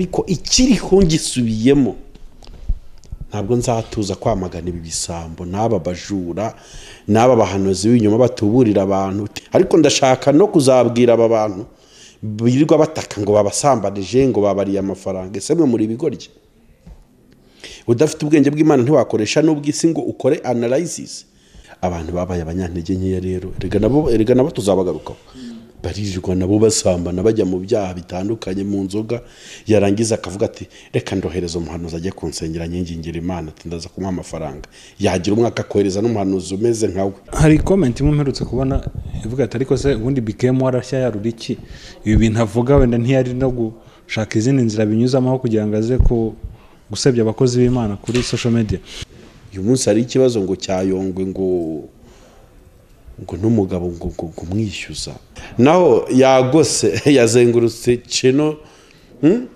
ariko ikiriho ngisubiyemo ntabwo nzatuza kwamagana ibi bisambo n'aba bajura n'aba bahanuzi w'inyuma batuburira abantu, ariko ndashaka no kuzabwira aba bantu birirwa bataka ngo babasambanije ngo babariye amafaranga. Ese mwe muri bigorye? Udafite ubwenge bw'Imana ntiwakoresha n'ubw'isi ngo ukore analysis. Abantu babaye abanyantege nkeya rero erega nabo tuzabagarukaho. Barijwe nabo basambana bajya mu byaha bitandukanye mu nzoga, yarangiza akavuga ati reka ndohereza umuhanuzi ajye kunsengera nyingingira Imana ati ndaza kumuha amafaranga. Yagira umwaka kohereza n'umuhanuzi umeze nkawe. Hari comment imwe mperutse kubona ivuga ati ariko se ubundi BKM warashya yaruriki ibi bintu avuga wenda ntiyari no gushaka izindi nzira binyuzamo kugira ngo aze gusebya abakozi b'Imana kuri social media. Uyu munsi hari ikibazo ngo cyayongwe ngo n'umugabo ngo kumwishyuza, naho yagose yazengurutse cino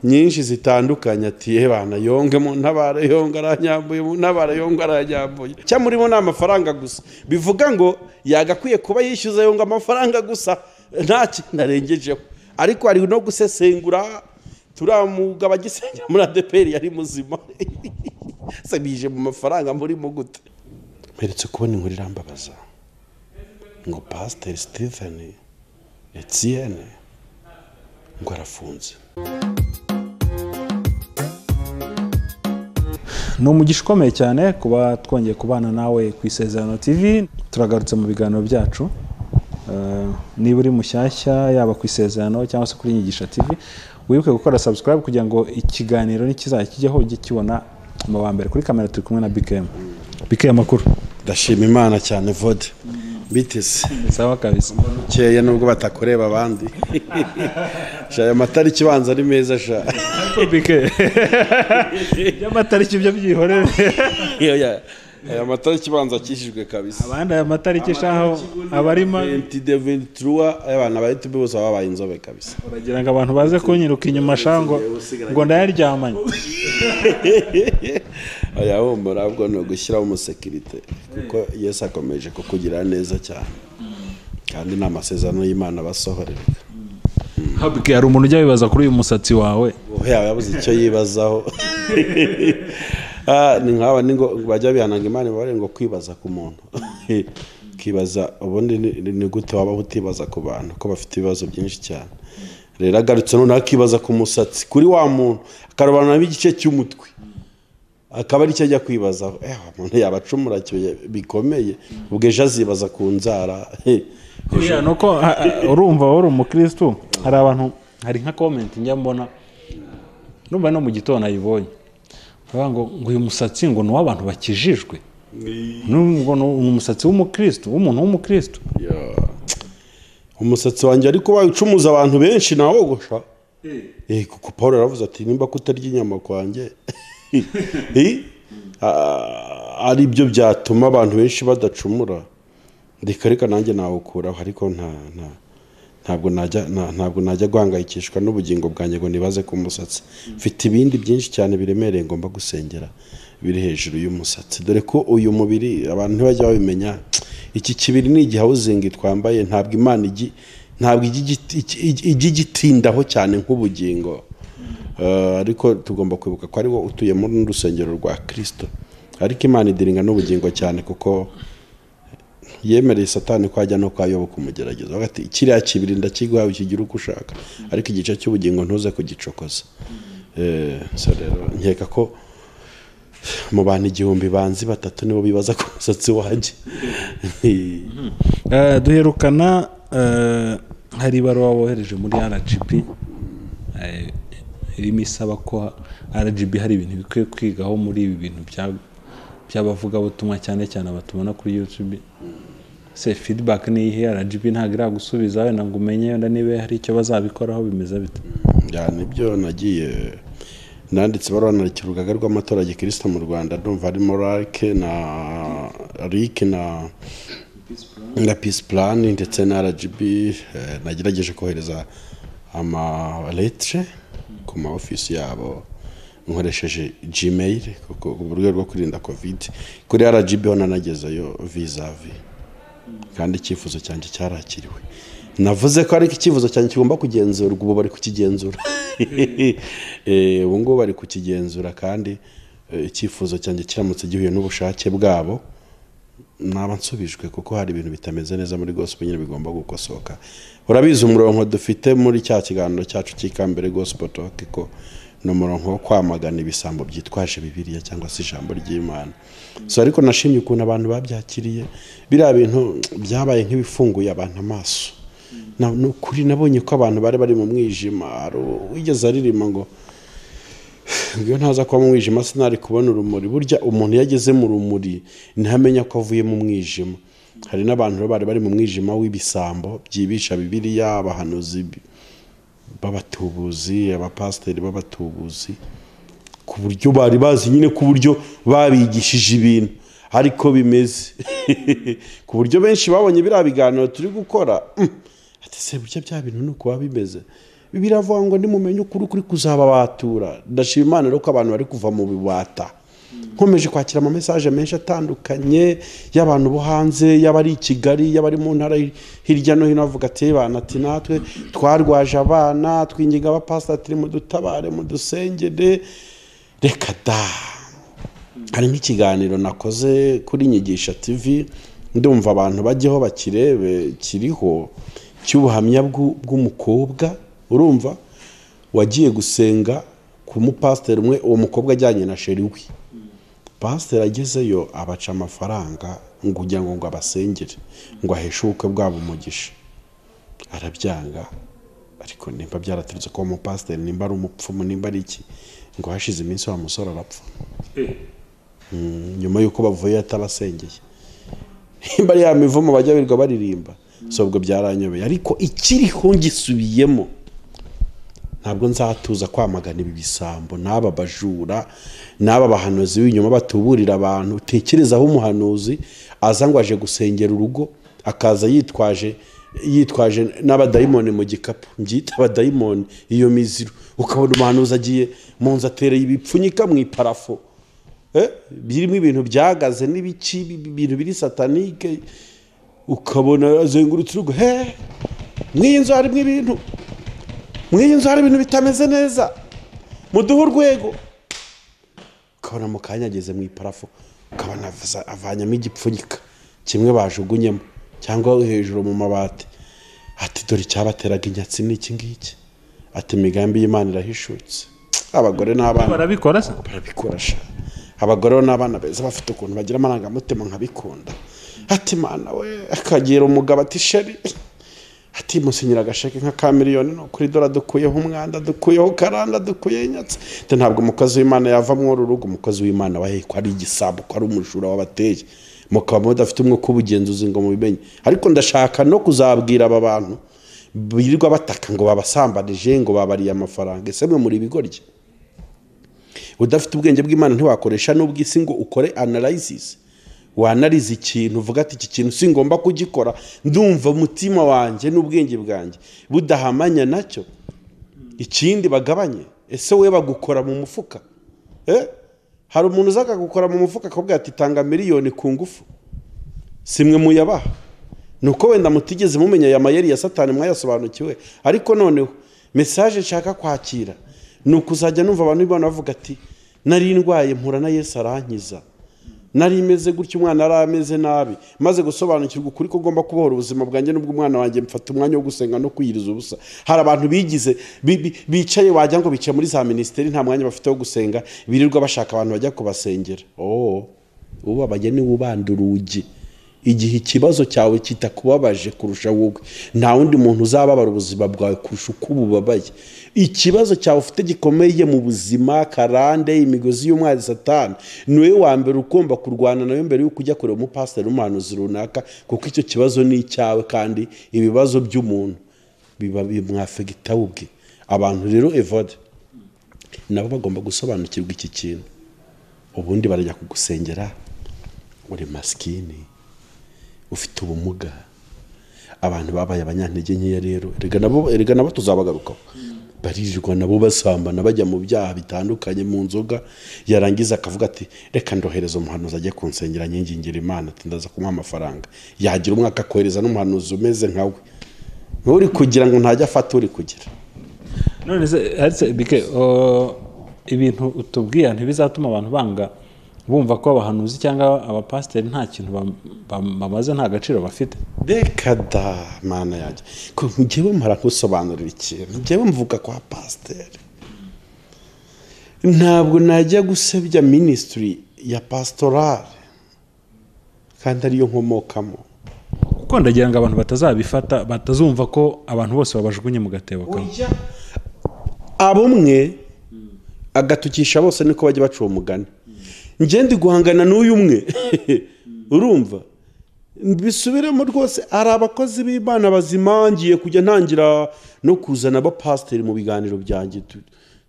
nyinshi zitandukanye ati bana yongemo ntabara yonga aranyambuye ntabara yonga aranyambuye cyamurimo n'amafaranga gusa, bivuga ngo yagakwiye kuba yishyuza yonga amafaranga gusa nta kinarengejeho. Ariko ari no gusesengura turamugaba gisenge muri ADPR yari muzima se bije mu mafaranga muri mu gute. Mperetse kubona inkuru irambabaza ngo Pastor Stephen Etienne ngo arafunze. No mugisha ukomeye cyane kuba twongeye kubana nawe ku Isezerano TV. Turagarutse mu biganiro byacu, niba uri mushyashya yaba ku Isezerano cyangwa se kuri Nyigisha TV, wibuke gukora subscribe kugira ngo ikiganiro nikizakijyeho ujye kibona mu wa mbere. Kuri kamera turi kumwe na BKM. BKM makuru. Ndashima Imana cyane Vode. Bitese sawa kabisa cyeye nubwo batakoreba abandi shaya matariki banza ari meza sha BK ya matariki byo byihorere ya matariki banza akishijwe kabisa. Abandi aya matariki shaho abarima 2023 abana ba YouTube bose babaye inzobe kabisa. Uragira ngo abantu baze kunyiruka inyuma shango ngo ndayaryamanye aya wumva nabwo no gushyiraho umusekirite kuko Yesu akomeje kukugira neza cyane kandi n'amasezerano y'Imana basohorera. Habike hari umuntu ujya bibaza kuri uyu musatsi wawe yabuze icyo yibazaho ni nkaba ningo bajya bihananga Imana bare ngo kwibaza ku muntu kibaza ubundi ni gute waba utibaza ku bantu ko bafite ibibazo byinshi cyane. Rero agarutse none akibaza ku musatsi kuri wa muntu akarobana n'igice cy'umutwe akaba ari cyo ajya kwibaza umuntu yabacumura bikomeye ubweje azibaza ku nzara. Nuko urumva wari umukristo, hari abantu hari nka comment njya mbona numva no mu gitondo ayibonye ngo uyu musatsi ngo no abantu bakijijwe ngo no umusatsi w'umukristo w'umuntu w'umukristo. Umusatsi wanjye ariko bayucumuza abantu benshi nawogosha kuko Paul aravuze ati nimba kutarya inyama kwanjye ari byo byatuma abantu benshi badacumura ndikareka nanjye nawukuraho, ariko ntabwo najya guhangayikishwa n'ubugingo bwanjye ngo nibaze ku musatsi. Mfite ibindi byinshi cyane biremereye ngomba gusengera biri hejuru y'umusatsi, dore ko uyu mubiri abantu ntibajya babimenya. Iki kibiri ni igihawuzingi twambaye, ntabwo Imana ntabwo igitindaho cyane nk'ubugingo, ariko tugomba kwibuka ko ari wo utuye muri n'urusengero rwa Kristo. Ariko Imana idiringa n'ubugingo cyane kuko yemereye Satani ko ajya no kwayoboka umugerageza bagati kiriya kibiri ndakiguha ukigira uko ushaka, ariko igice cy'ubugingo ntuze kugicokoza. So rero nkeka ko mu bantu 1000 banzi 3 nibo bibaza ku musatsi wanjye. Duherukana hari ibaruwa wohereje muri RGB irimo isaba ko RGB hari ibintu bikwiye kwigaho muri ibi bintu by'abavuga butumwa cyane cyane abatubona kuri YouTube. Se feedback ni ihe RGB ntago iragusubiza wenda ngo umenye wenda nibe hari icyo bazabikoraho bimeze bite? Nibyo nagiye nanditse barana kirugaga rw'amatora ya Kristo mu Rwanda, ndumva ari Morake na Rick na Peace Plan ndetse na RGB. Nagerageje kohereza ama lettre ku ma office yabo nkoresheje Gmail kuko uburyo bwo kurinda COVID. Kuri RGB hona nagezeyo vis-a-vis kandi icyifuzo cyanjye cyarakiriwe. navuze ko ari icyifuzo cyane kigomba kugenzurwa, ubu bari kukigenzura. Ubu ngubu bari kukigenzura, kandi icyifuzo cyanjye kiramutse gihuye n'ubushake bwabo naba nsubijwe, kuko hari ibintu bitameze neza muri gospel nyine bigomba gukosoka. Urabizi umurongo dufite muri cya kiganiro cyacu cy'ikambere Gospel Talk ko no murongo wo kwamagana ibisambo byitwaje Bibiliya cyangwa se ijambo ry'Imana. So ariko nashimye ukuntu abantu babyakiriye, biriya bintu byabaye nk'ibifunguye abantu amaso. Kuri nabonye ko abantu bari mu mwijima, wigeze aririma ngo iyo ntaza kuba mu mwijima sinari kubona urumuri. Burya umuntu yageze mu rumuri ntamenya ko avuye mu mwijima. Hari n'abantu bari mu mwijima w'ibisambo byibisha Bibiliya, abahanuzi b'abatubuzi, abapasiteri b'abatubuzi, ku buryo bari bazi nyine ku buryo babigishije ibintu ariko bimeze ku buryo benshi babonye biriya biganiro turi gukora ati se burya bya bintu nuko bimeze. Biravuga ngo nimumenye ukuri kuri kuzababatura. Ndashima Imana rero ko abantu bari kuva mu bibata. Nkomeje kwakira ama message menshi atandukanye y'abantu bo hanze, y'abari i Kigali, y'abari mu ntara hirya no hino, bavuga ati bana, ati natwe twarwaje abana, twinginga abapasiteri mu dutabare, mu dusengere. Reka da, hari nk'ikiganiro nakoze kuri Nyigisha TV, ndumva abantu bajyeho bakirebe, kiriho cy'ubuhamya bw'umukobwa, urumva, wagiye gusenga ku mupasiteri umwe, uwo mukobwa ajyanye na sheri we. Pasiteri agezeyo abaca amafaranga ngo ujya ngo abasengere, ngo aheshe ubukwe bwabo umugisha. Arabyanga, ariko nimba byaraturutse ko umupasiteri nimba ari umupfumu, nimba ari iki, ngo hashize iminsi wa musore arapfa. Nyuma yuko bavuye atabasengeye. Nimba ari ya mivumo bajya birirwa baririmba, so ubwo byaranyobeye. Ariko ikiriho ngisubiyemo, ntabwo nzatuza kwamagana ibi bisambo n'aba bajura n'aba bahanuzi w'inyuma batuburira abantu. Utekerezaho umuhanuzi aza ngo aje gusengera urugo, akaza yitwaje n'abadayimoni mu gikapu, mbyita abadayimoni, iyo miziro. Ukabona umuhanuzi agiye mu nzu atereye ibipfunyika mu iparafo, birimo ibintu byagaze n'ibiki, ibintu biri satanike. Ukabona azengurutse urugo, mw'iyi nzu harimo ibintu, mw'iyi nzu hari ibintu bitameze neza, muduhe urwego. Ukabona mu kanya ageze mu iparafo, ukabona avanyamo igipfunyika kimwe bajugunyemo, cyangwa hejuru mu mabati. Ati dore cyabateraga inyatsi n'iki ngiki, ati imigambi y'Imana irahishutse. Abagore n'abana barabikora se, barabikora sha. Abagore n'abana beza bafite ukuntu bagira amarangamutima nkabikunda. Ati Mana we, akagira umugabo ati sheri, ati musinyira agasheke nka ka miliyoni, no kuri dora dukuyeho umwanda, dukuyeho karanda, dukuyeho inyatsi. Ntabwo umukozi w'Imana yava mu rugo, umukozi w'Imana wahe ko ari igisabo, ko ari umujura wabateye, mukaba mudafite umwuka w'ubugenzuzi ngo mubimenye. Ariko ndashaka no kuzabwira aba bantu birirwa bataka ngo babasambanije, ngo babariye amafaranga. Ese mwe muri bigorye? Udafite ubwenge bw'Imana ntiwakoresha n'ubw'isi ngo ukore analysis, wanarize ikintu uvuga ati iki kintu singomba kugikora, ndumva umutima wanjye n'ubwenge bwanjye budahamanya nacyo. Ikindi bagabanye, ese we bagukora mu mufuka? Hari umuntu uzaka gukora mu mufuka akabwira ati tanga miliyoni ku ngufu, simwe muyabaha. Nuko wenda mutigeze mumenya ya mayeri ya Satani mwayasobanukiwe. Ariko noneho message nshaka kwakira nuko uzajya numva abantu bibona bavuga ati nari ndwaye mpura na Yesu arankiza, nari imeze gutyo umwana arameze nabi, maze gusobanukirwa ukuri ko ngomba kubohora ubuzima bwanjye n'ubwo umwana wanjye mfata umwanya wo gusenga no kwiyiriza ubusa. Hari abantu bigize bicaye wajya ngo bicaye muri za ministeri nta mwanya bafite wo gusenga, birirwa bashaka abantu bajya kubasengera. Ubu abageni ubanda urugi, igihe ikibazo cyawe kitakubabaje kurusha wowe, nta wundi muntu uzababara ubuzima bwawe kurusha uko ububabaye. Ikibazo cyawe ufite gikomeye mu buzima, karande, imigozi y'umwanzi Satani, niwe wa mbere ugomba kurwana nayo mbere yuko ujya kureba umupasiteri n'umuhanuzi runaka, kuko icyo kibazo ni icyawe kandi ibibazo by'umuntu biba bimwafegita ubwe. Abantu rero Evode nabo bagomba gusobanukirwa iki kintu. Ubundi barajya kugusengera uri maskini, ufite ubumuga, abantu babaye abanyantege nkeya. Rero erega nabo tuzabagarukaho. Baririrwa nabo basambana bajya mu byaha bitandukanye, mu nzoga, yarangiza akavuga ati reka ndohereza umuhanuzi ajye kunsengera nyingingira Imana ati ndaza kumuha amafaranga. Yagira umwaka kohereza n'umuhanuzi umeze nkawe, uri kugira ngo ntajya afata uri kugira. none se bike ibintu utubwiye ntibizatuma abantu bumva ko abahanuzi cyangwa abapasiteri nta kintu bamaze, nta gaciro bafite? Reka da mana yanjye ko njyewe mpara nkusobanurira ikintu. Njyewe mvuga kwa pasiteri, ntabwo najya gusebya ministry ya pastorale kandi ariyo nkomokamo, kuko ndagira ngo abantu batazabifata, batazumva ko abantu bose babajugunye mu gatebo kamwe. Abumwe agatukisha bose niko bajya baca umugani. Ngende guhangana n'uyu umwe urumva bisubiremo rwose. Ari abakozi b'Imana bazimangiye kujya ntangira no kuzana abapasiteri mu biganiro byanjye,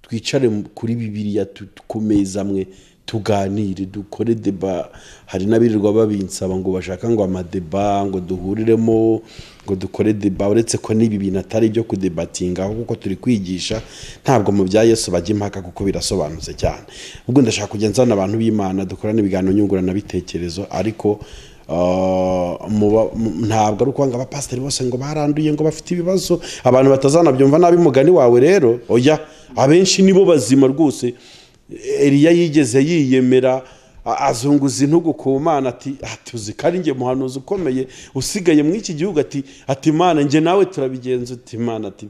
twicare kuri Bibiliya tukomeza amwe tuganire dukore deba. Hari n'abirirwa babinsaba ngo bashaka ngo amadeba ngo duhuriremo ngo dukore deba, uretse ko n'ibi bintu atari byo kudebatinga kuko turi kwigisha, ntabwo mu bya Yesu bajya impaka kuko birasobanutse cyane. Ubwo ndashaka kugenzana abantu b'Imana dukorana ibiganiro nyungurana bitekerezo, ariko ntabwo ari ukwanga abapasiteri bose ngo baranduye ngo bafite ibibazo, abantu batazanabyumva nabi mugani wawe. Rero oya, abenshi nibo bazima rwose. Eliya yigeze yiyemera azunguza intugu ku Mana ati uzi ko ari njye muhanuzi ukomeye usigaye mu iki gihugu, ati Mana njye nawe turabigenza. Uti Mana ati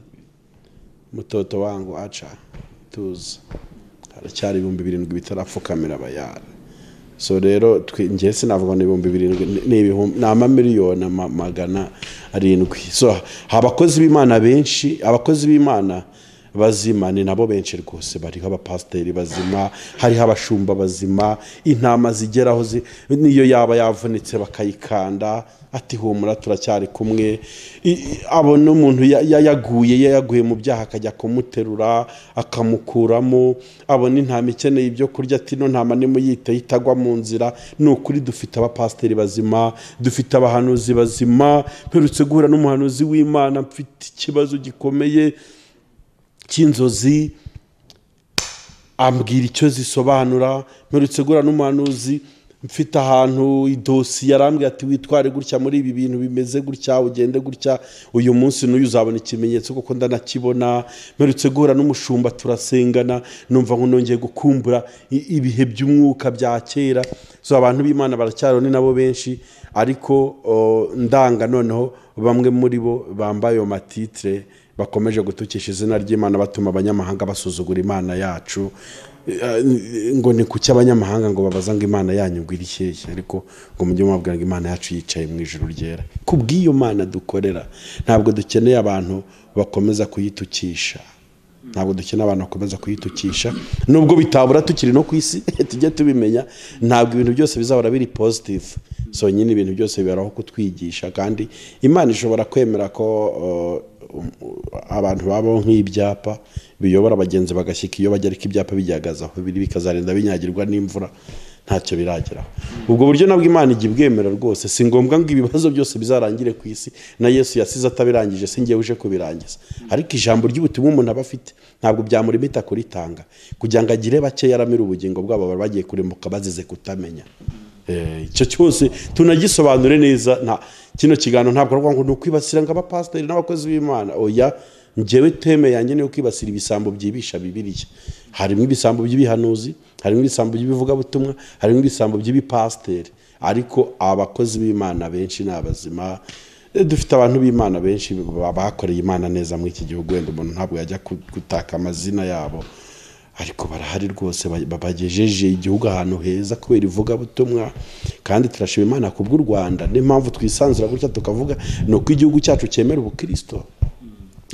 mutoto wangu aca tuza, haracyari 7,000 bitarapfukamira abayara. So rero njye sinavuga ngo 7,000 ni amamiliyoni 700. So abakozi b'Imana benshi, abakozi b'Imana bazima ni nabo benshi rwose. Bariho abapasiteri bazima, hariho abashumba bazima, intama zigeraho niyo yaba yavunitse bakayikanda ati humura turacyari kumwe. Abona umuntu yayaguye mu byaha akajya kumuterura akamukuramo. Abona intama ikeneye ibyo kurya ati no ntama nimuyite itagwa mu nzira. Ni ukuri dufite abapasiteri bazima, dufite abahanuzi bazima. Mperutse guhura n'umuhanuzi w'Imana mfite ikibazo gikomeye cy'inzozi, ambwira icyo zisobanura. Mperutse guhura n'umuhanuzi mfite ahantu idosi, yarambwira ati witware gutya muri ibi bintu bimeze gutya, ugende gutya, uyu munsi n'uyu uzabona ikimenyetso kuko ndanakibona. Mperutse guhura n'umushumba turasengana, numva ngo nongeye gukumbura ibihe by'umwuka bya kera. So abantu b'Imana baracyaro ni nabo benshi, ariko ndanga noneho bamwe muri bo bambaye ayo matitre bakomeje gutukisha izina ry'Imana, batuma abanyamahanga basuzugura Imana yacu. Ngo ni kuki abanyamahanga ngo babaza ngo Imana yanyu ngo iri shyeshya, ariko ngo mujye mubabwira ngo Imana yacu yicaye mu ijuru ryera. Kubw'iyo Mana dukorera, ntabwo dukeneye abantu bakomeza kuyitukisha, ntabwo dukeneye abantu bakomeza kuyitukisha. Nubwo bitabura tukiri no ku isi tujye tubimenya, ntabwo ibintu byose bizahora biri positive. So nyine ibintu byose biberaho kutwigisha, kandi Imana ishobora kwemera ko abantu babaho nk'ibyapa biyobora abagenzi bagashyika iyo bajya, ariko ibyapa bijyagaza aho biri bikazarinda binyagirwa n'imvura, ntacyo birageraho. Ubwo buryo nabwo Imana ijya ibwemera rwose. Si ngombwa ngo ibibazo byose bizarangire ku isi, na Yesu yasize atabirangije, si njye uje kubirangiza. Ariko ijambo ry'ubutumwa umuntu aba afite ntabwo byamurimita kuritanga, kugira ngo agire bake yaramira ubugingo bwabo bari bagiye kurimbuka bazize kutamenya. Icyo cyose tunagisobanure neza. Kino kiganiro ntabwo rwanga ngo nukwibasira ngo abapasiteri n'abakozi b'Imana. Oya, njyewe teme yanjye ni kwibasira ibisambo byibisha Bibiliya. Harimo ibisambo by'ibihanuzi, harimo ibisambo by'ibivuga butumwa, harimo ibisambo by'ibipasiteri, ariko abakozi b'Imana benshi n'abazima. Dufite abantu b'Imana benshi bakoreye Imana neza muri iki gihugu, wenda umuntu ntabwo yajya gutaka amazina yabo, ariko barahari rwose babagejeje igihugu ahantu heza kubera ivuga butumwa. Kandi turashima Imana kubw'u Rwanda. Niyo mpamvu twisanzura gutya tukavuga no ku igihugu cyacu cyemera ubukristo.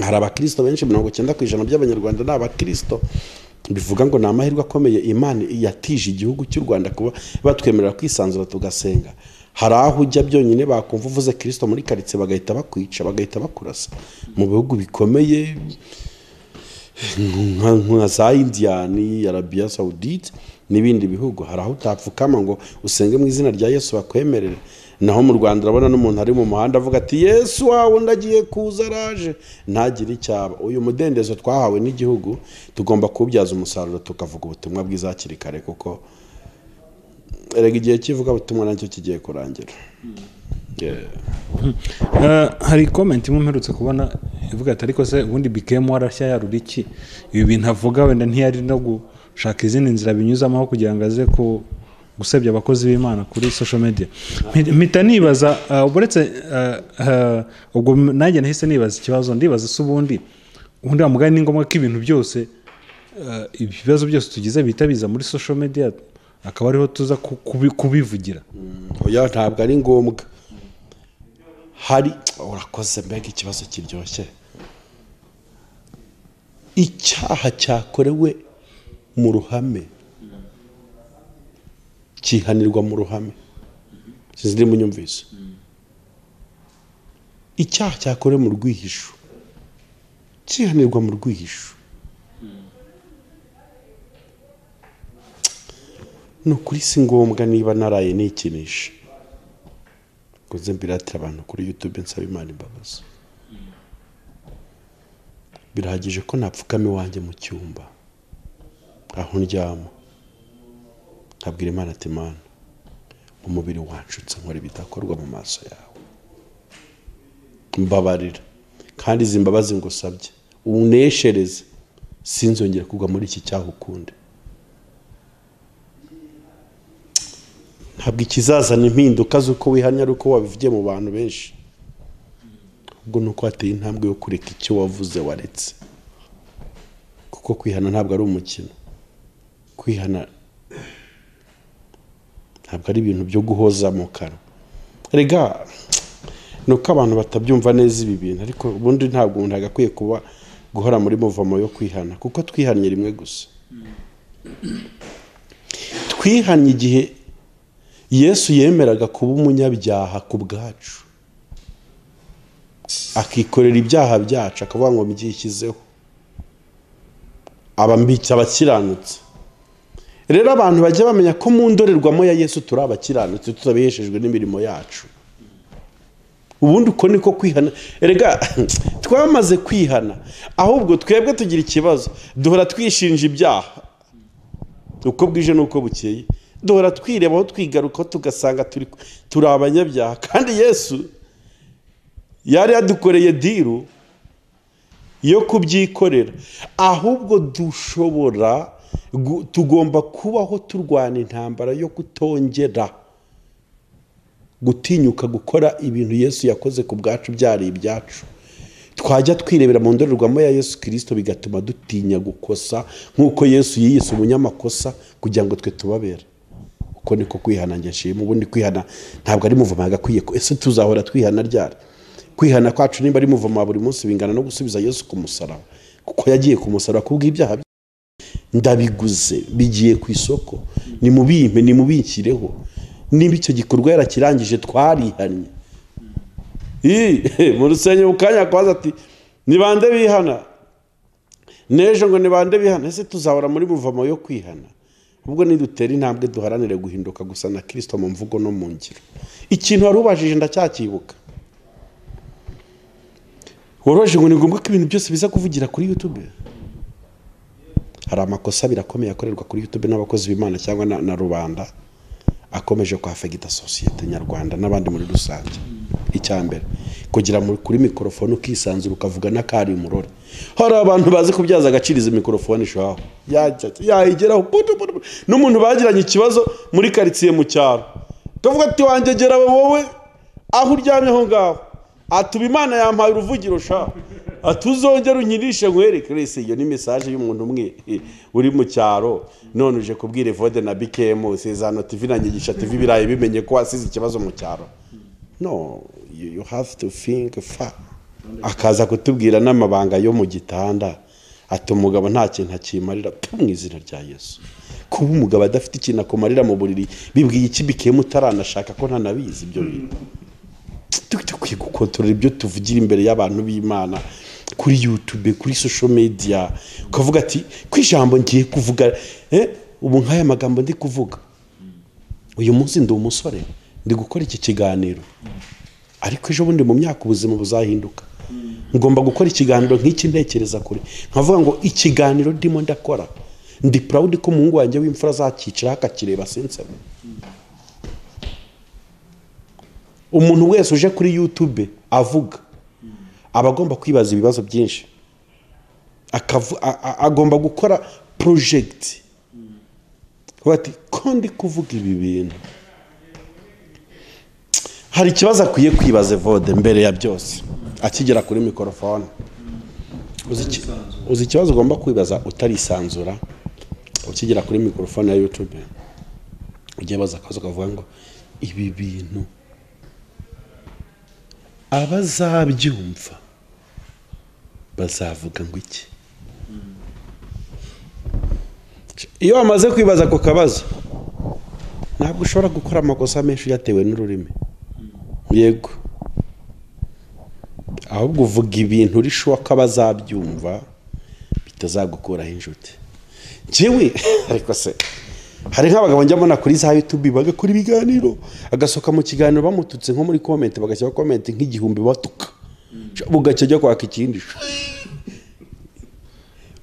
Hari abakristo benshi 90% by'abanyarwanda ni abakristo. Bivuga ngo ni amahirwe akomeye Imana yatije igihugu cy'u Rwanda kuba batwemerera kwisanzura tugasenga. Hari aho ujya byonyine bakumva uvuze Kristo muri karitsiye bagahita bakwica, bagahita bakurasa. Mu bihugu bikomeye nka za India, Arabia Saudite n'ibindi bihugu, hari aho utapfukama ngo usenge mu izina rya Yesu bakwemerere. Naho mu Rwanda urabona n'umuntu ari mu muhanda avuga ati Yesu wawe ndagiye kuza araje, ntagire icyaba. Uyu mudendezo twahawe n'igihugu tugomba kubyaza umusaruro, tukavuga ubutumwa bwiza hakiri kare, kuko erega igihe kivuga ubutumwa nacyo kigiye kurangira. hari comment imwe mperutse kubona ivuga ati ariko se ubundi BKM warashya yarura iki ibi bintu avuga wenda ntiyari no gushaka izindi nzira binyuzamo kugira ngo aze gusebya abakozi b'Imana kuri social media. Mpita nibaza uburetse ubwo nanjye nahise nibaza ikibazo ndibaza se ubundi wa mugani ni ngombwa ko ibintu byose ibibazo byose tugize bitabiza muri social media akaba ariho tuza kubivugira. Oya ntabwo ari ngombwa. Hari urakoze mbega ikibazo kiryoshye. Icyaha cyakorewe mu ruhame kihanirwa mu ruhame. Sizindi munyumvise. Icyaha cyakorewe mu rwihisho kihanirwa mu rwihisho. No kuri si ngombwa niba naraye nikinisha kuze mbiratira abantu kuri YouTube nsaba Imana imbabazi. Birahagije ko napfukame wanjye mu cyumba aho ndyama nkabwira Imana ati Mana umubiri wanshutse nkora bidakorwa mu maso yawe mbabarira kandi izi mbabazi ngusabye uneshereze sinzongera kugwa muri iki cyaha ukundi. Ntabwo ikizazana impinduka z'uko wihanya ari uko wabivugiye mu bantu benshi, ubwo nuko hateye intambwe yo kureka icyo wavuze waretse, kuko kwihana ntabwo ari umukino. Kwihana ntabwo ari ibintu byo guhoza mu kanwa. Erega nuko abantu batabyumva neza ibi bintu, ariko ubundi ntabwo umuntu agakwiye kuba guhora muri muvamo yo kwihana, kuko twihannye rimwe gusa. Twihannye igihe Yesu yemeraga kuba umunyabyaha ku bwacu, akikorera ibyaha byacu akavuga ngo mbyishyizeho, abambitse abakiranutse. Rero abantu bajya bamenya ko mu ndorerwamo ya Yesu turi abakiranutse tutabiheshejwe n'imirimo yacu. Ubundi uko niko kwihana. Erega twamaze kwihana, ahubwo twebwe tugira ikibazo, duhora twishinja ibyaha uko bwije nuko bukeye, duhora twirebaho twigaruka tugasanga turi abanyabyaha. Kandi Yesu yari yadukoreye diru yo kubyikorera. Ahubwo tugomba kubaho turwana intambara yo kutongera gutinyuka gukora ibintu Yesu yakoze ku bwacu byari ibyacu. Twajya twirebera mu ndorerwamo ya Yesu Kristo bigatuma dutinya gukosa nk'uko Yesu yiyise umunyamakosa kugira ngo twe tubabera. Uko niko kwihana nge nshima. Ubundi kwihana ntabwo ari muvoma agakwiye ko ese tuzahora twihana ryari? Kwihana kwacu nimba ari muvoma buri munsi bingana no gusubiza Yesu ku musaraba, kuko yagiye ku musaraba kubw'ibyaha ndabiguze bigiye ku isoko, ni mubimpe ni mubinkireho. Nimba icyo gikorwa yarakirangije twarihanye. Mu rusengero ukanya kwaza ati ni bande bihana, nejo ngo ni bande bihana. Ese tuzahora muri muvoma yo kwihana? Ubwo nidutera intambwe duharanire guhinduka gusa na Kristo mu mvugo no mu ngiro. Ikintu warubajije ndacyakibuka, woroje ngo ni ngombwa ko ibintu byose biza kuvugira kuri YouTube. Hari amakosa birakomeye akorerwa kuri YouTube n'abakozi b'Imana cyangwa na rubanda, akomeje kwafegita societe nyarwanda n'abandi muri rusange. Icyambere kugira kuri mikrofone ukisanzura ukavuga n'akari umurore. Hari abantu bazi kubyaza agaciriza mikrofone shaho yayigeraho n'umuntu bagiranye ikibazo muri quartier mu cyaro, kavuga ati wangegera wowe aho uryamyeho ngaho, atuba Imana yampaye uruvugiro shaho, atuzongera unyirishe nkwereke. Rese iyo ni message y'umuntu umwe uri mu cyaro, none uje kubwire Vode na BKM Sezano TV na Nyigisha TV biraye bimenye ko wasize ikibazo mu cyaro. No, you have to think far. Akaza kutubwira n'amabanga yo mu gitanda, ati umugabo nta kintu akimarira mu izina rya Yesu. Kuba umugabo adafite ikintu akomarira mu buriri bibwiye iki BKM utaranashaka ko ntanabizi ibyo bintu. Tukwiye gukontorora ibyo tuvugira imbere y'abantu b'Imana kuri YouTube, kuri social media, ukavuga ati kwijambo ngiye kuvuga ubu nk'aya magambo ndi kuvuga uyu munsi ndi umusore ndi gukora iki kiganiro, ariko ejo bundi mu myaka ubuzima buzahinduka. Ngomba gukora ikiganiro nk'iki ntekereza kuri nkavuga ngo ikiganiro ndimo ndakora ndi proud ko umuhungu wanjye w'imfura azakicara akakireba senseme. umuntu wese uje kuri YouTube avuga aba agomba kwibaza ibibazo byinshi, agomba gukora project bati ko ndi kuvuga ibi bintu hari ikibazo akwiye kwibaza Evode mbere ya byose akigera kuri mikrofone. Uzi ikibazo ugomba kwibaza utarisanzura ukigera kuri mikrofone ya YouTube, ugiye baza akabazo kavuga ngo ibi bintu abazabyumva bazavuga ngo iki? Iyo wamaze kwibaza ako kabazo ntabwo ushobora gukora amakosa menshi yatewe n'ururimi. Yego, ahubwo uvuga ibintu urishoka bazabyumva bitazagukuraho inshuti. Jewe ariko se hari nk'abagabo njya mbona kuri za YouTube bagakora ibiganiro, agasoka mu kiganiro bamututse nko muri comment bagashyira comment nk'igihumbi batuka, bugacya ajya kwaka ikindi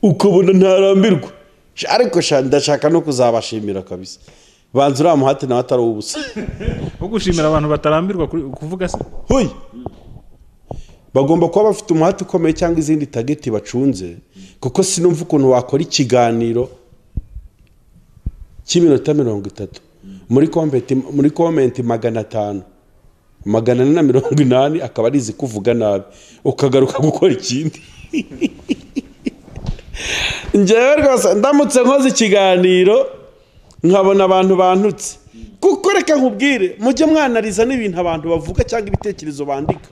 ukabona ntarambirwa. Ariko ndashaka no kuzabashimira kabisa, banza uriya muhate nawe atari ubusa wo gushimira abantu batarambirwa kuvuga se. Hoyi bagomba kuba bafite umuhate ukomeye cyangwa izindi target bacunze, kuko sinumva ukuntu wakora ikiganiro cy'iminota 30 muri comment 500 480 akaba arizi kuvuga nabi ukagaruka gukora ikindi. Njyewe rwose ndamutse nkoze ikiganiro nkabona abantu bantutse, kuko reka nkubwire mujye mwanariza n'ibintu abantu bavuga cyangwa ibitekerezo bandika.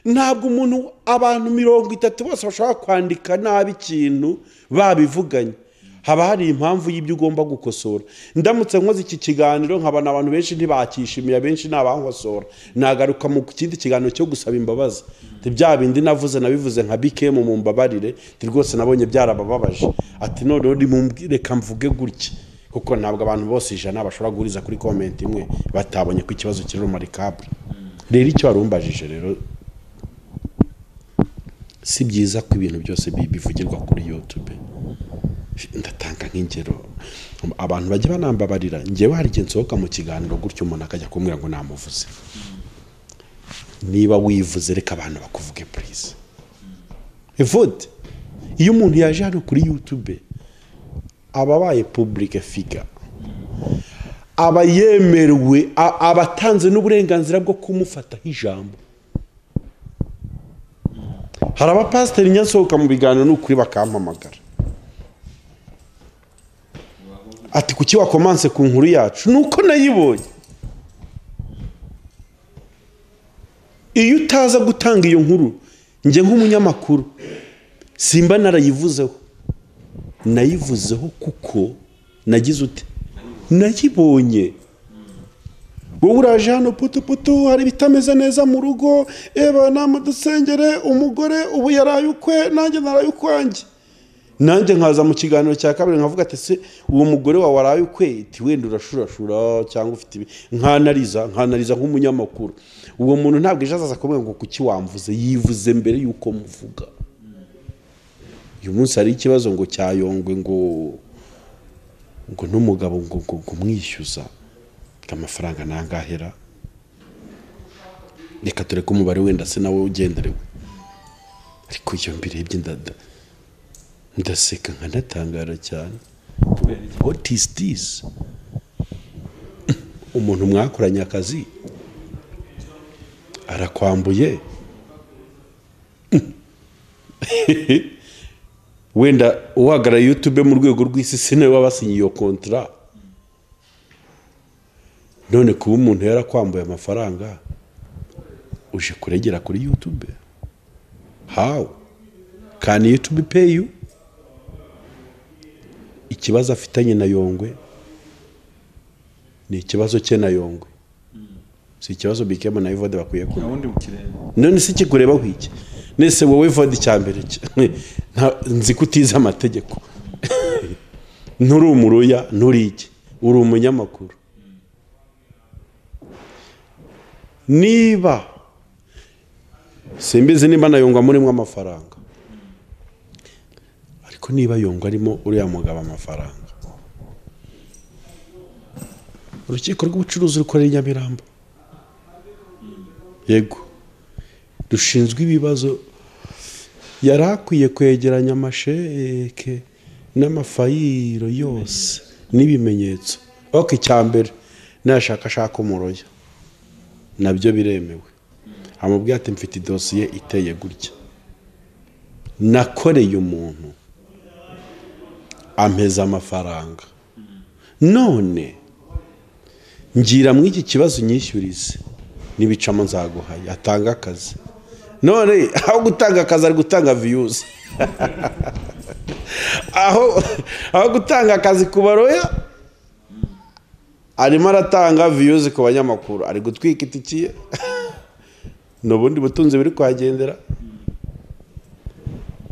Ntabwo abantu 30 bose bashobora kwandika nabi ikintu babivuganye, haba hari impamvu y'ibyo ugomba gukosora. Ndamutse nkoze iki kiganiro nkabona abantu benshi ntibakishimiye, benshi nabankosora, nagaruka mu kindi kiganiro cyo gusaba imbabazi. Bya bindi navuze nabivuze nka BKM mu mbabarire, rwose nabonye byarabababaje, ati none reka mvuge gutya, kuko ntabwo abantu bose 100 bashobora guhuriza kuri comment imwe batabonye ko ikibazo kiri remarkable. Rero icyo warumbajije rero si byiza ko ibintu byose bivugirwa kuri YouTube. Ndatanga nk'ingero abantu bajye banambabarira, njyewe hari igihe nsohoka mu kiganiro gutyo umuntu akajya kumbwira ngo namuvuze. Niba wivuze reka abantu bakuvuge please. Evode iyo umuntu yaje hano kuri YouTube ababaye public figure, aba yemerwe, abatanze n'uburenganzira bwo kumufata ijambo. Hari abapasiteri nyansohoka mu biganiro n'ukuri bakampamagara ati kuki wakomanse ku nkuru yacu, nuko nayibonye. Iyo utaza gutanga iyo nkuru njye nk'umunyamakuru simba narayivuzeho, nayivuzeho kuko nagize ute, nayibonye. Wowe uraje hano puto hari bitameze neza mu rugo, eba namadusengere umugore ubu yaraye ukwe nanjye naraye ukwanjye. Nanjye nkaza mu kiganiro cya kabiri nkavuga ati se uwo mugore wa waraye ukwe iti wenda urashurashura cyangwa ufite nkanariza nk'umunyamakuru. Uwo muntu ntabwo ijazaza kumwe ngo kuki wamvuze, yivuze mbere yuko muvuga. Uyu munsi hari ikibazo ngo cyayongwe ngo n'umugabo ngo kumwishyuza amafaranga nangahera, reka tureke umubare wenda se nawe ugenderewe. Ariko iyo mbirebye ndaseka nkanatangara cyane. What is this? Umuntu mwakoranye akazi arakwambuye, wenda uwagara YouTube mu rwego rw'isi sine wabasinye iyo contrat, none kuba umuntu yarakwambuye amafaranga uje kuregera kuri YouTube. How can YouTube pay you? Ikibazo afitanye na Yongwe ni ikibazo cye na Yongwe, si ikibazo BKM na Evode bakwiye ko none si kikureba kwiki. Nese wowe Evode cyambere nzi kutiza amategeko nturi umuruya nturi iki, uri umunyamakuru. Niba simbizi nimba na Yongwa muri mwe amafaranga, ariko niba Yongwa arimo uriya mugabo amafaranga, urukiko rw'ubucuruzi rukorera i Nyamirambo yego dushinzwe ibibazo yari akwiye kwegeranya amasheke n'amafayiro yose n'ibimenyetso icyambere nashaka umuroya nabyo biremewe amubwiye ati mfite idosiye iteye gutya nakoreye umuntu ampeza amafaranga none ngira muri iki kibazo nyishyurize n'ibicamo nzaguhaye atanga akazi none aho gutanga akazi ari gutanga views aho gutanga akazi ku baroya arimo aratanga views ku banyamakuru ari gutwika itikiye n'ubundi butunzi buri kwagendera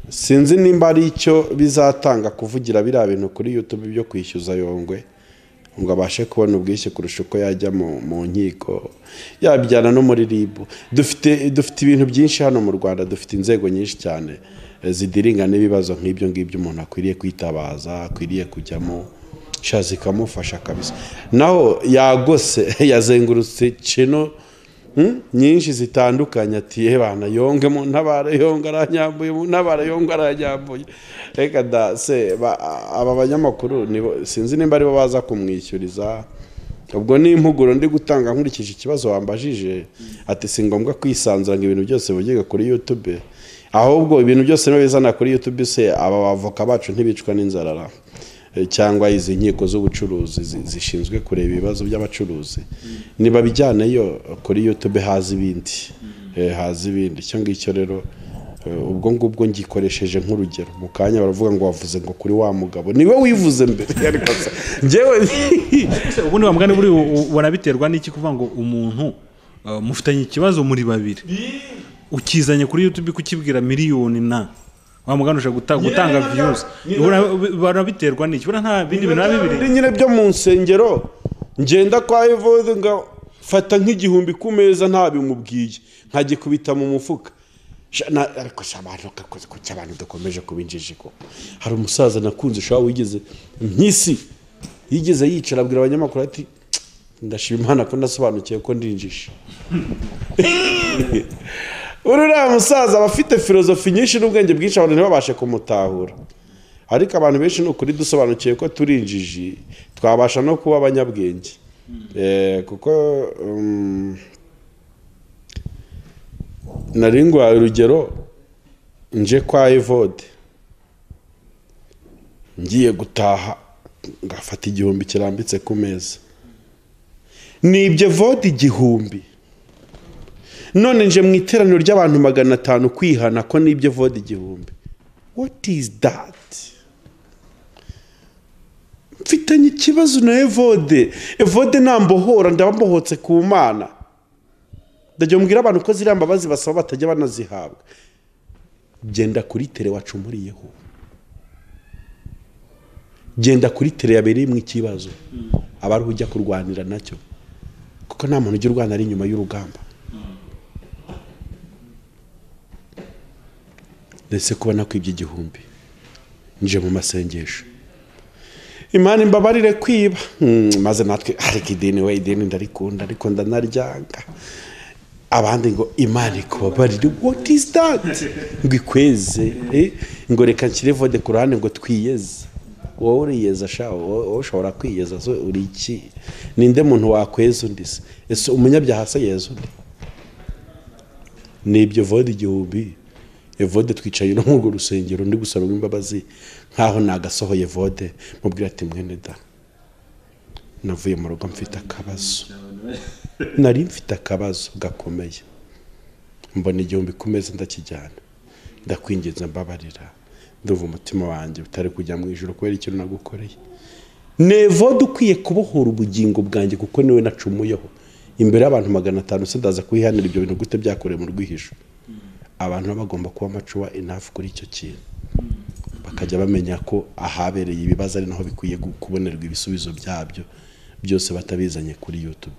sinzi nimba ari icyo bizatanga kuvugira biriya bintu kuri YouTube byo kwishyuza Yongwe ngo abashe kubona ubwishyu kurusha uko yajya mu nkiko yabijyana no muri RIB. Dufite ibintu byinshi hano mu Rwanda, dufite inzego nyinshi cyane zidiringa n'ibibazo nk'ibyo ngibyo umuntu akwiriye kwitabaza, akwiriye kujyamo zikamufasha kabisa. Naho yagose yazengurutse cino nyinshi zitandukanye ati bana Yonge mu ntabara, Yonge aranyambuye mu ntabara, Yonge aranyambuye. Reka da se aba banyamakuru sinzi nimba ari bo baza kumwishyuriza. Ubwo ni impuguro ndi gutanga nkurikije ikibazo wambajije ati si ngombwa kwisanzura ngo ibintu byose bugega kuri YouTube, ahubwo ibintu byose no bizana kuri YouTube se aba bavoka bacu ntibicwa n'inzarara cyangwa izi nkiko z'ubucuruzi zishinzwe kureba ibibazo by'abacuruzi niba bijyaneyo kuri YouTube haza ibindi cyo ngicyo. Rero ubwo ngubwo ngikoresheje nk'urugero mu kanya baravuga ngo wavuze ngo kuri wa mugabo niwe wivuze mbere ariko njyewe ubundi wamugane buri wanabiterwa n'iki kuvuga ngo umuntu mufitanye ikibazo muri babiri ukizanye kuri YouTube kukibwira miliyoni na wamuganusha gutanga views barabiterwa n'iki bura nta bindi bintu bibiri nyine byo mu nsengero ngenda kwa Evode ngo fata nk'igihumbi ku meza nta bimubwiye nkagikubita mu mufuka ariko shabantu ku cy'abantu dukomeje kubinjije ko hari umusaza nakunze shaho wigeze mpyisi yigeze yicara abwira abanyamakuru ati ndashima Imana ko ndasobanukiye ko ndinjije. Urura musaza abafite filozofi nyinshi n'ubwenge bwinshi abantu ntibabashe kumutahura, ariko abantu benshi n'ukuri dusobanukiye ko turinjiji twabasha no kuba abanyabwenge kuko naringwa urugero nje kwa Evode ngiye gutaha ngafata igihumbi kirambitse ku meza nibye Evode igihumbi, none nje mu iteraniro ry'abantu 500 kwihana ko nibye Evode igihumbi. What is that? Mfitanye ikibazo na Evode nambohora ndabambohotse ku Mana. Ndajya mbwira abantu ko ziriya mbabazi basaba batajya banazihabwa. Genda kuri tere wacumuriyeho, genda kuri tere yabereye mu ikibazo abari ujya kurwanira nacyo, kuko nta muntu ujya urwana ari inyuma y'urugamba. Ndetse kubona ko iby'igihumbi nje mu masengesho Imana imbabarire kwiba maze natwe ariko idini ndarikunda ariko ndanaryanga abandi ngo Imana ikubabarire. What is that? ngo ikweze ngo reka nshyire Evode ku ruhande ngo twiyeze. Wowe uriyeza wowe ushobora kwiyeza so uri iki? Ninde muntu wakweza undi se? Ese umunyabyaha se yeza undi? Nibyo Evode igihumbi. Evode twicaye no mu rusengero ndi gusaba imbabazi nkaho nagasohoye Evode mubwira ati mwene da navuye mu rugo mfite akabazo, nari mfite akabazo gakomeye, mbona igihumbi ku meza ndakijyana, ndakwinginze mbabarira, ndumva umutima wanjye utari kujya mu ijuru kubera ikintu nagukoreye. Evode ukwiye kubohora ubugingo bwanjye kuko niwe nacumuyeho imbere y'abantu 500 se ndaza kwihanira ibyo bintu gute byakorewe mu rwihisho. Abantu bagomba kuba macuwa enough kuri icyo kintu bakajya bamenya ko ahabereye ibibazo ari naho bikwiye kubonerwa ibisubizo byabyo byose batabizanye kuri YouTube.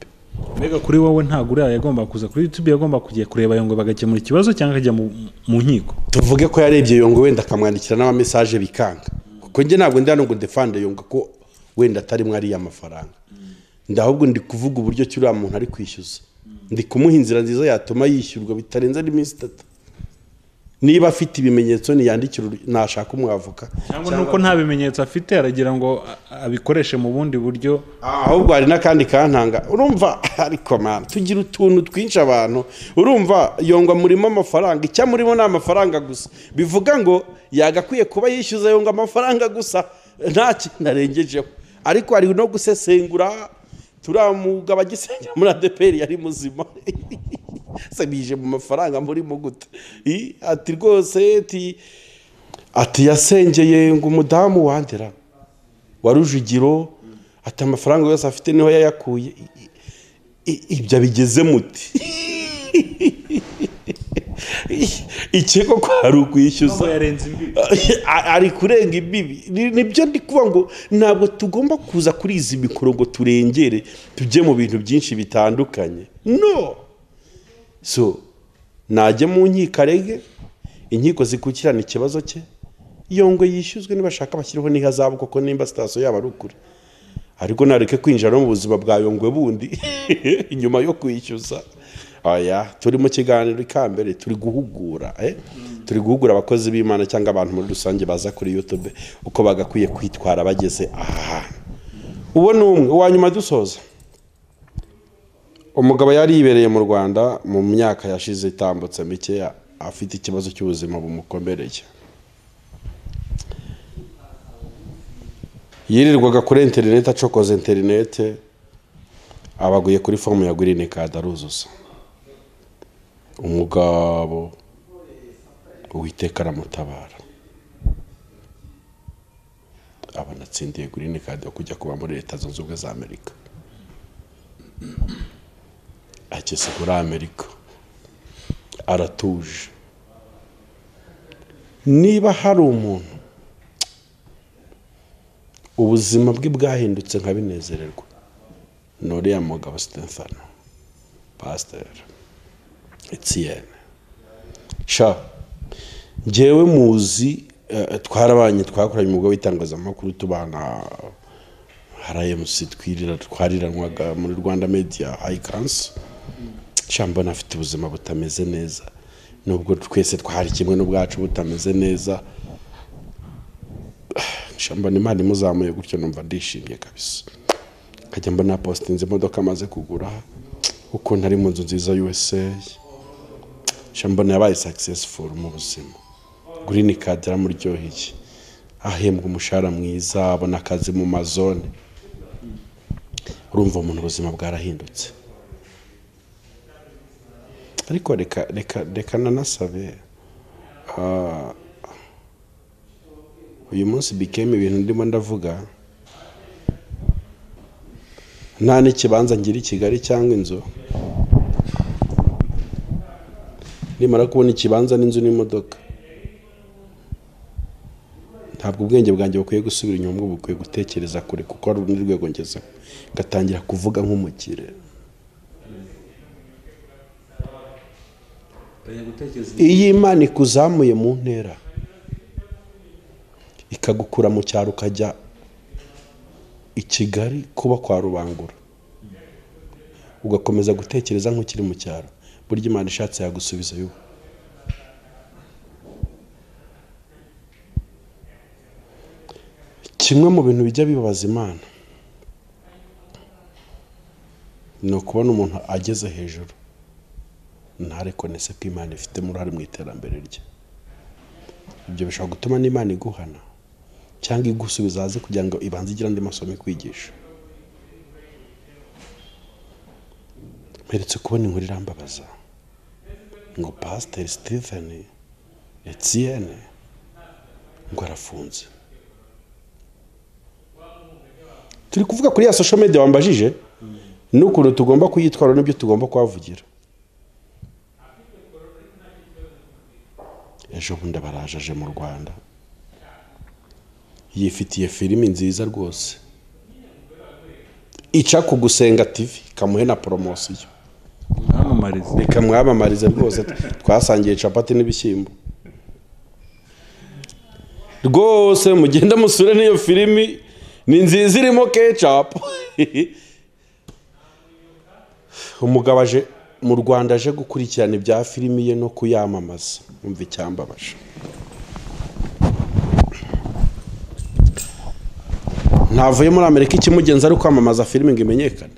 Mbega kuri wowe ntago uriya yagomba kuza kuri YouTube, yagomba kugiye kureba Yongwe bagakemura ikibazo cyangwa akajya mu nkiko? Tuvuge ko yarebye Yongwe wenda akamwandikira n'ama message bikanga, kuko nge ntabwo ndi hano ngo defende Yongwe ko wenda atari mwari y'amafaranga, ndahubwo ndi kuvuga uburyo cyuri muntu ari kwishyuza ndi kumuha inzira nziza yatuma yishyurwa bitarenze n'iminsi 3. Niba afite ibimenyetso niyandikira nashaka umwavoka cyangwa nuko nta bimenyetso afite aragira ngo abikoreshe mu bundi buryo. Ahubwo hari n'akandi kantanga urumva ariko man tugira utuntu twinshi abantu urumva yongwa murimo amafaranga icya murimo n'amafaranga gusa bivuga ngo yagakwiye kuba yishyuza yonga amafaranga gusa nta kinarengejeho ariko ari no gusesengura turamugaba gisenge muri ADPR yari muzima sabije mu mafaranga muri mu gute ati rwose ati yasengeye ngo umudamu wandera warujugiro ati amafaranga yose afite niho yayakuye ibyo bigeze muti ikeko ko ari ukwishyuza ari kurenga imbibi nibyo ndi kuvuga ngo ntabwo tugomba kuza kuri izi mikoro ngo turengere tujye mu bintu byinshi bitandukanye no so najye mu nkiko arege inkiko zikurikirana ikibazo cye yongwe yishyuzwe nibashaka bashyiriho n'ihazabu koko nimba sitasiyo yaba ari ukuri ariko nareke kwinjira no mu buzima bwa yongwe bundi inyuma yo kwishyuza aya turi mu kiganiro ikambere turi guhugura turi guhugura abakozi b'Imana cyangwa abantu muri rusange baza kuri YouTube uko bagakwiye kwitwara bageze aha uwo numwe wanyuma dusoza umugabo yari yibereye mu Rwanda mu myaka yashize itambutse mike afite ikibazo cy'ubuzima bumukomereye yirirwaga kuri internet acokoza internet abaguye kuri form ya Green Card aruzuza umugabo Uwiteka aramutabara abanatsindiye Green Card yo kujya kuba muri Leta Zunze Ubumwe za Amerika ageze muri Amerika aratuje niba hari umuntu ubuzima bwe bwahindutse nka binezererwa noriya mugabo Stefano Pastor Etienne sha jewe muzi twarabanye twakoranye umugabo w'itangazamakuru tubana haraye musi twariranwaga muri Rwanda Media High Council shambona afite ubuzima butameze neza nubwo twese twari kimwe n'ubwacu butameze neza shambona Imana imuzamuye gutyo numva ndishimye kabisa kajya mbona postinze imodoka amaze kugura uko ntari mu nzu nziza USA shambona yabaye successful mu buzima Green Card aramuryoheye ahembwa umushahara mwiza abona akazi mu mazone urumva umuntu ubuzima bwarahindutse ariko reka nanasabe uyu munsi bikeme ibintu ndimo ndavuga nta n'ikibanza ngira i Kigali cyangwa inzu nimara kubona ikibanza n'inzu n'imodoka ntabwo ubwenge bwanjye bukwiye gusubira inyuma ngo bukwiye gutekereza kure kuko ari urundi rwego ngeze ngatangira kuvuga nk'umukire iyi Imana ikuzamuye mu ntera ikagukura mu cyaro ukajya i Kigali kuba kwa Rubangura ugakomeza gutekereza nk'ukiri mu cyaro burya Imana ishatse yagusubiza yo kimwe mu bintu bijya bibabaza Imana ni ukubona umuntu ageze hejuru ntarekonese ko Imana ifite uruhare mu iterambere rye ibyo bishobora gutuma n'Imana iguhana cyangwa igusubiza haze kugira ngo ibanze igira andi masomo ikwigisha mperetse kubona inkuru irambabaza ngo Pastor Stephen Etienne ngo arafunze turi kuvuga kuri ya social media wambajije n'ukuntu tugomba kuyitwara n'ibyo tugomba kwavugira ejo bundi barajaje mu Rwanda yifitiye filimi nziza rwose ica ku Gusenga TV kamuhe na promotion reka mwamamarize rwose twasangiye capati n'ibishyimbo rwose mugenda musure n'iyo filimi ni nziza irimo ketchup umugabo aje mu Rwanda aje gukurikirana ibya filimi ye no kuyamamaza umva icyambabaje. Ntavuye muri Amerika ikimugenza ari kwamamaza filimi ngo imenyekane.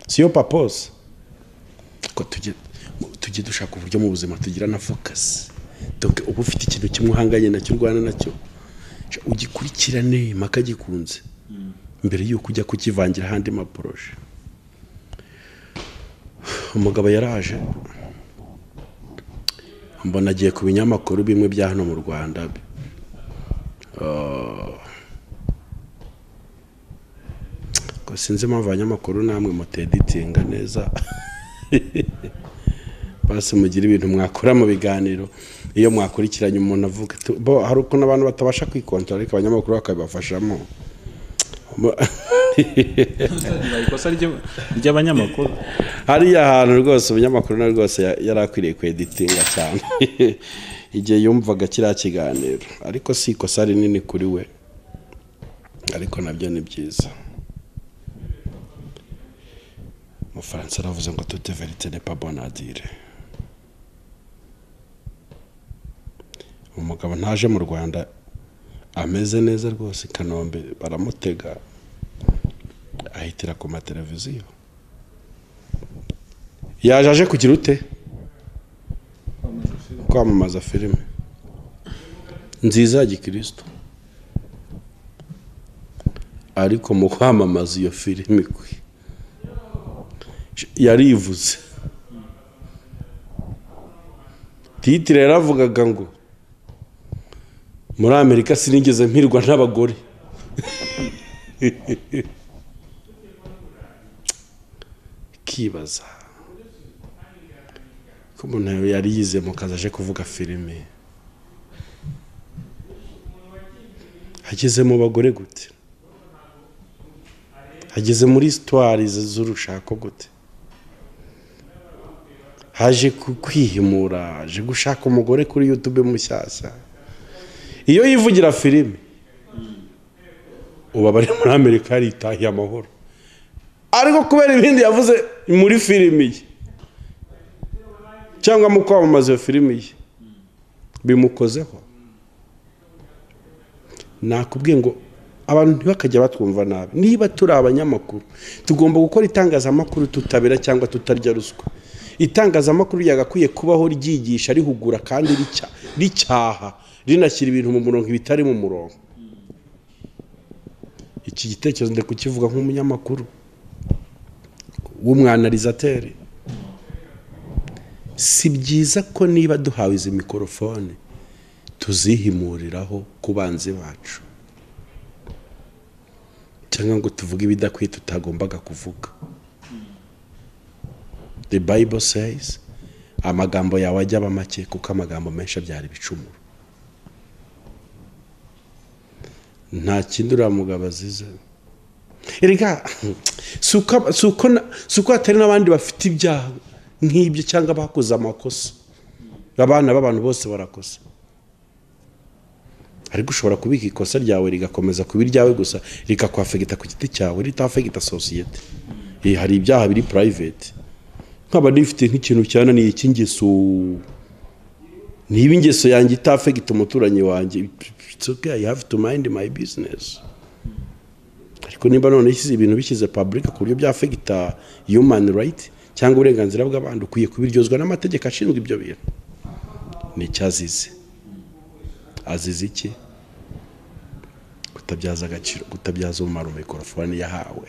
Siyo papose ko tujye dushaka uburyo mu buzima tugira na focus. Donc ubu ufite ikintu kimwe uhanganye nacyo Rwanda nacyo ugikurikirane maka gikunze mbere yuko ujya kukivangira handi ma projet. Umugabo yaraje mbona agiye ku binyamakuru bimwe bya hano mu Rwanda ko sinzi impamvu abanyamakuru namwe muteditinga neza basi mugira ibintu mwakora mu biganiro iyo mwakurikiranye umuntu avuga hari ukuntu abantu batabasha kwikontorora ariko abanyamakuru bakabafashamo. ikosa ry'abanyamakuru hariya ahantu rwose umunyamakuru na rwose yarakwiriye kweditinga cyane igihe yumvaga kiriya kiganiro, ariko si ikosa rinini kuri we, ariko nabyo ni byiza. Mu Faransa aravuze ngo toute vérité n'est pas bonne à dire. Umugabo ntaje mu Rwanda ameze neza rwose, Kanombe baramutega ahitira ku mateleviziyo. Yaje kugira ute kwamamaza filime nziza ya Gikristo, ariko mu kwamamaza iyo filime kwe yarivuze. Titire yaravugaga ngo muri Amerika sinigeze mpirwa n'abagore. Kibaza ko umuntu yari yize mu kazi aje kuvuga filime, hageze mu bagore gute? Hageze muri histoire z'urushako gute? Haje kwihimura, aje gushaka umugore kuri YouTube mushyashya. Iyo yivugira filime uba bari muri Amerika yaritahiye amahoro, ariko kubera ibindi yavuze muri filime ye cyangwa mu kwamamaza iyo filime ye bimukozeho. Nakubwiye ngo abantu ntibakajya batwumva nabi. Niba turi abanyamakuru tugomba gukora itangazamakuru tutabera cyangwa tutarya ruswa. Itangazamakuru yagakwiye kubaho ryigisha, rihugura kandi ricyaha, rinashyira ibintu mu murongo bitari mu murongo. Iki gitekerezo ndetse kukivuga nk'umunyamakuru w'umwanalizateri. Si byiza ko niba duhawe izi mikrofone tuzihimuriraho ku banzi bacu, cyangwa ngo tuvuge ibidakwiye tutagombaga kuvuga. The Bible says amagambo yawe ajya aba make kuko amagambo menshi abyara ibicumuro. Nta kindi uriya mugabo azize. Erega suko hatari n'abandi bafite ibyaha nk'ibyo cyangwa bakoze amakosa. Abana b'abantu bose barakosa, ariko ushobora kubika ikosa ryawe rigakomeza kuba iryawe gusa rikakwafegita ku giti cyawe, ritafegita society. Hari ibyaha biri private. Nkaba nifite nk'ikintu cyananiye cy'ingeso, niba ingeso yanjye itafegita umuturanyi wanjye, it's okay, I have to mind my business. Ariko niba none ishyize ibintu bishyize public ku buryo byafegita human right cyangwa uburenganzira bw'abantu, ukwiye kubiryozwa n'amategeko ashinzwe ibyo bintu. Ni cyazize. Azize iki? Kutabyaza agaciro, kutabyaza umumaro mikrofone yahawe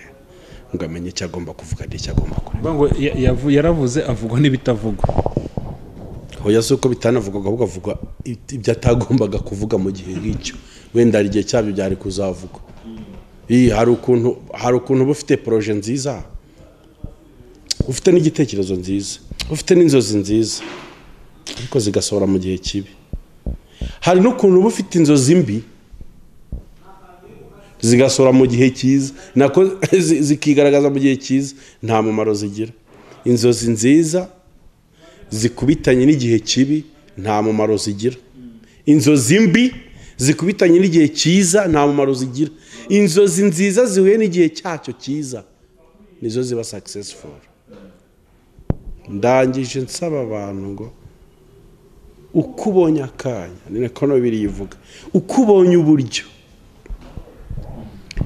ngo amenye icyo agomba kuvuga n'icyo agomba kureba. Ngo yaravuze avugwa n'ibitavugwa. Hoya suko bitanavugwa, ahubwo avuga ibyo atagombaga kuvuga mu gihe nk'icyo. Wenda ari igihe cyabyo byari kuzavugwa. Hari ukuntu bufite projet nziza, ufite n'igitekerezo nziza, ufite n'inzozi nziza, ariko zigasohora mu gihe kibi. Hari n'ukuntu bufite inzozi mbi zigasohora mu gihe cyiza, nako zikigaragaza mu gihe cyiza, nta mumaro zigira. Inzozi nziza zikubitanye n'igihe kibi, nta mumaro zigira. Inzozi mbi zikubitanye n'igihe cyiza, nta mumaro zigira. Inzozi nziza zihuye n'igihe cyacyo cyiza nizo ziba successful. ndangije nsaba abantu ngo uko ubonye akanya ni nako biri yivuga uko ubonye uburyo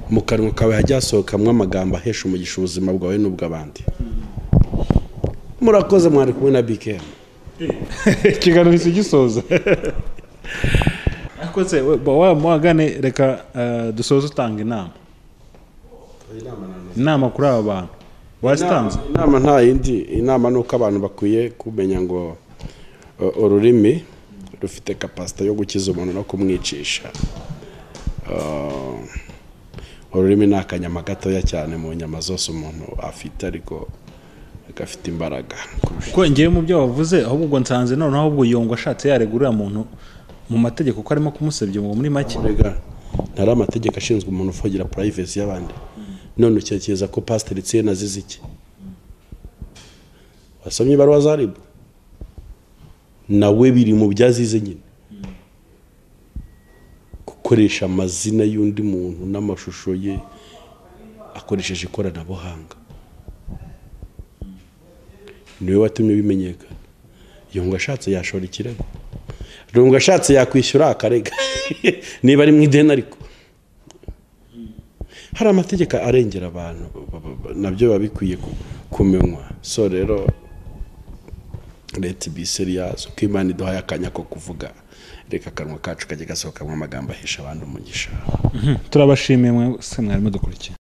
mu kanwa kawe hajya hasohokamwo amagambo ahesha umugisha ubuzima bwawe n'ubw'abandi. Murakoze mwari kumwe na BKM. Ikiganiro gisoza. Akoze mwagane reka dusoze utanga inama. Inama kuri aba bantu wasitanze. Inama nta yindi, inama nuko abantu bakwiye kumenya ngo ururimi rufite capacity yo gukiza umuntu no kumwicisha. Ururimi ni akanyama gatoya cyane mu nyama zose umuntu afite, ariko gafite imbaraga. Kuko ngiye mu byo wavuze ahubwo nsanze none ahubwo yongwa ashatse yaregurira muntu mu mategeko ko arimo kumusebya ngo muri make. Ntari amategeko ashinzwe umuntu ufogira privacy y'abandi. None ucyekeza ko Pastor Etienne azize iki? Wasomye ibaruwa za RIB? Nawe biri mu byazize nyine. Gukoresha amazina y'undi muntu n'amashusho ye akoresheje ikoranabuhanga. Niwe watumye bimenyekana. Yongwa ashatse yashora ikirego. Yongwa ashatse yakwishyura akarega. Niba ari mu ideni ariko. Hari amategeko arengera abantu nabyo babikwiye kumenywa. So rero let's be serious. Uko Imana iduhaye akanya ko kuvuga, reka akanwa kacu kajye gasohokamwo amagambo ahesha abandi umugisha. Turabashimiye mwese mwari mudukurikiye.